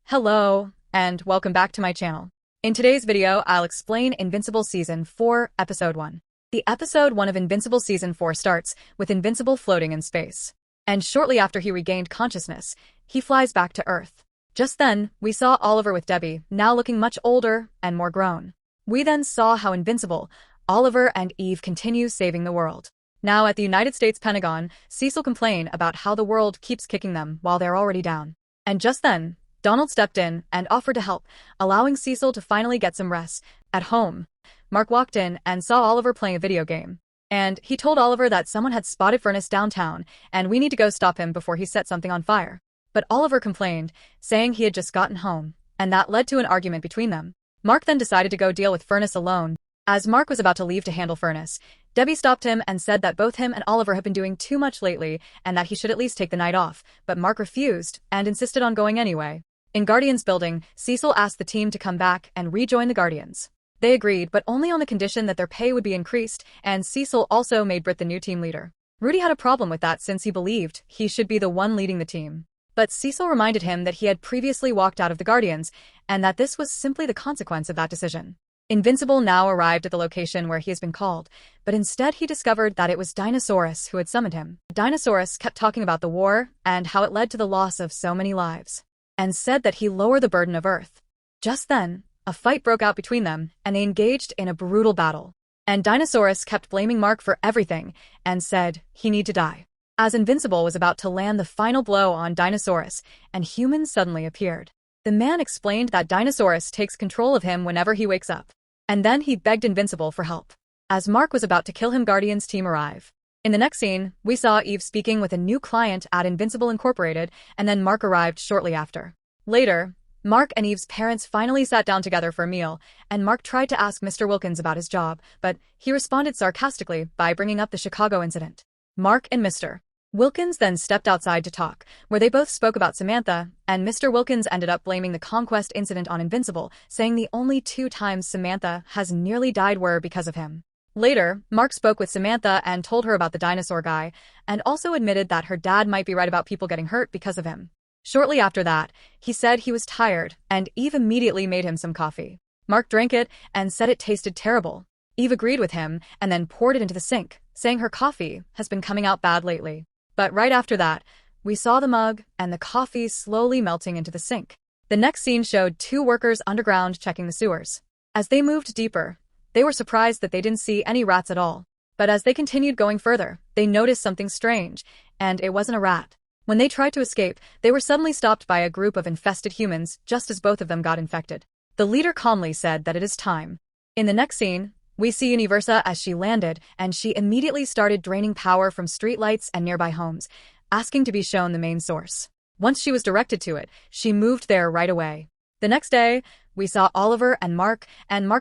Hello, and welcome back to my channel. In today's video, I'll explain Invincible Season 4, Episode 1. The Episode 1 of Invincible Season 4 starts with Invincible floating in space. And shortly after he regained consciousness, he flies back to Earth. Just then, we saw Oliver with Debbie, now looking much older and more grown. We then saw how Invincible, Oliver and Eve continue saving the world. Now at the United States Pentagon, Cecil complained about how the world keeps kicking them while they're already down. And just then, Donald stepped in and offered to help, allowing Cecil to finally get some rest. At home, Mark walked in and saw Oliver playing a video game. And he told Oliver that someone had spotted Furnace downtown, and we need to go stop him before he set something on fire. But Oliver complained, saying he had just gotten home, and that led to an argument between them. Mark then decided to go deal with Furnace alone. As Mark was about to leave to handle Furnace, Debbie stopped him and said that both him and Oliver have been doing too much lately and that he should at least take the night off, but Mark refused and insisted on going anyway. In Guardians building, Cecil asked the team to come back and rejoin the Guardians. They agreed, but only on the condition that their pay would be increased, and Cecil also made Britt the new team leader. Rudy had a problem with that since he believed he should be the one leading the team. But Cecil reminded him that he had previously walked out of the Guardians, and that this was simply the consequence of that decision. Invincible now arrived at the location where he has been called, but instead he discovered that it was Dinosaurus who had summoned him. Dinosaurus kept talking about the war and how it led to the loss of so many lives, and said that he lowered the burden of Earth. Just then, a fight broke out between them, and they engaged in a brutal battle. And Dinosaurus kept blaming Mark for everything, and said he need to die. As Invincible was about to land the final blow on Dinosaurus, and humans suddenly appeared. The man explained that Dinosaurus takes control of him whenever he wakes up. And then he begged Invincible for help. As Mark was about to kill him, Guardians team arrive. In the next scene, we saw Eve speaking with a new client at Invincible Incorporated, and then Mark arrived shortly after. Later, Mark and Eve's parents finally sat down together for a meal, and Mark tried to ask Mr. Wilkins about his job, but he responded sarcastically by bringing up the Chicago incident. Mark and Mr. Wilkins then stepped outside to talk, where they both spoke about Samantha, and Mr. Wilkins ended up blaming the Conquest incident on Invincible, saying the only 2 times Samantha has nearly died were because of him. Later, Mark spoke with Samantha and told her about the dinosaur guy, and also admitted that her dad might be right about people getting hurt because of him. Shortly after that, he said he was tired, and Eve immediately made him some coffee. Mark drank it and said it tasted terrible. Eve agreed with him and then poured it into the sink, saying her coffee has been coming out bad lately. But right after that, we saw the mug and the coffee slowly melting into the sink. The next scene showed 2 workers underground checking the sewers. As they moved deeper, they were surprised that they didn't see any rats at all. But as they continued going further, they noticed something strange, and it wasn't a rat. When they tried to escape, they were suddenly stopped by a group of infested humans just as both of them got infected. The leader calmly said that it is time. In the next scene, we see Universa as she landed, and she immediately started draining power from streetlights and nearby homes, asking to be shown the main source. Once she was directed to it, she moved there right away. The next day, we saw Oliver and Mark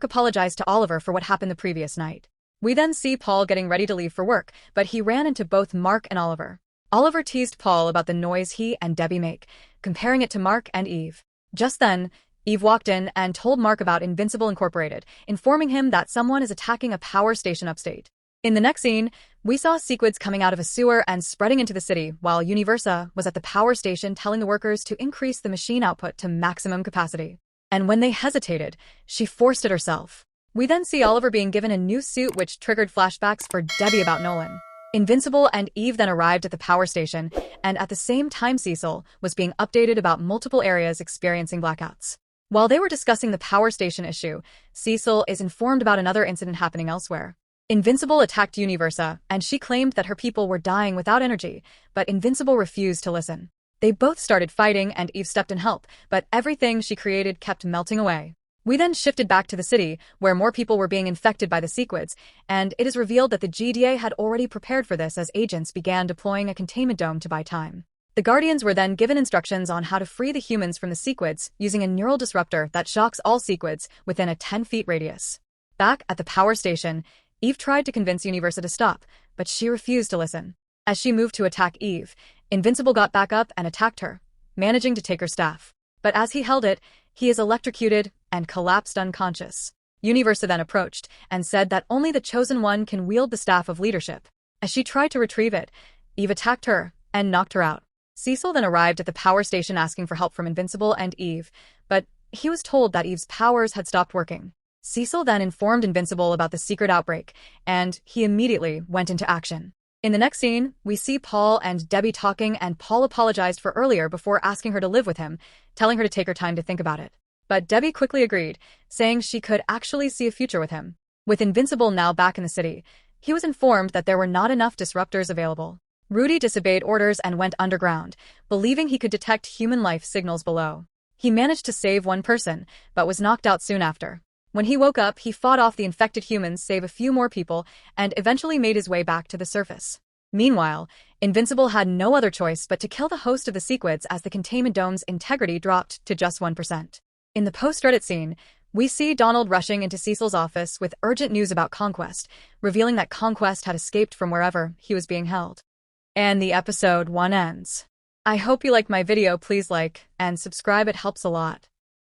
apologized to Oliver for what happened the previous night. We then see Paul getting ready to leave for work, but he ran into both Mark and Oliver. Oliver teased Paul about the noise he and Debbie make, comparing it to Mark and Eve. Just then, Eve walked in and told Mark about Invincible Incorporated, informing him that someone is attacking a power station upstate. In the next scene, we saw sequids coming out of a sewer and spreading into the city, while Universa was at the power station telling the workers to increase the machine output to maximum capacity. And when they hesitated, she forced it herself. We then see Oliver being given a new suit, which triggered flashbacks for Debbie about Nolan. Invincible and Eve then arrived at the power station, and at the same time Cecil was being updated about multiple areas experiencing blackouts. While they were discussing the power station issue, Cecil is informed about another incident happening elsewhere. Invincible attacked Universa, and she claimed that her people were dying without energy, but Invincible refused to listen. They both started fighting, and Eve stepped in help, but everything she created kept melting away. We then shifted back to the city, where more people were being infected by the sequids, and it is revealed that the GDA had already prepared for this as agents began deploying a containment dome to buy time. The Guardians were then given instructions on how to free the humans from the sequids using a neural disruptor that shocks all sequids within a 10-foot radius. Back at the power station, Eve tried to convince Universa to stop, but she refused to listen. As she moved to attack Eve, Invincible got back up and attacked her, managing to take her staff. But as he held it, he is electrocuted and collapsed unconscious. Universa then approached and said that only the Chosen One can wield the staff of leadership. As she tried to retrieve it, Eve attacked her and knocked her out. Cecil then arrived at the power station asking for help from Invincible and Eve, but he was told that Eve's powers had stopped working. Cecil then informed Invincible about the secret outbreak, and he immediately went into action. In the next scene, we see Paul and Debbie talking, and Paul apologized for earlier before asking her to live with him, telling her to take her time to think about it. But Debbie quickly agreed, saying she could actually see a future with him. With Invincible now back in the city, he was informed that there were not enough disruptors available. Rudy disobeyed orders and went underground, believing he could detect human life signals below. He managed to save one person, but was knocked out soon after. When he woke up, he fought off the infected humans, saved a few more people, and eventually made his way back to the surface. Meanwhile, Invincible had no other choice but to kill the host of the Sequids as the containment dome's integrity dropped to just 1%. In the post-credit scene, we see Donald rushing into Cecil's office with urgent news about Conquest, revealing that Conquest had escaped from wherever he was being held. And the episode 1 ends. I hope you liked my video. Please like and subscribe, it helps a lot.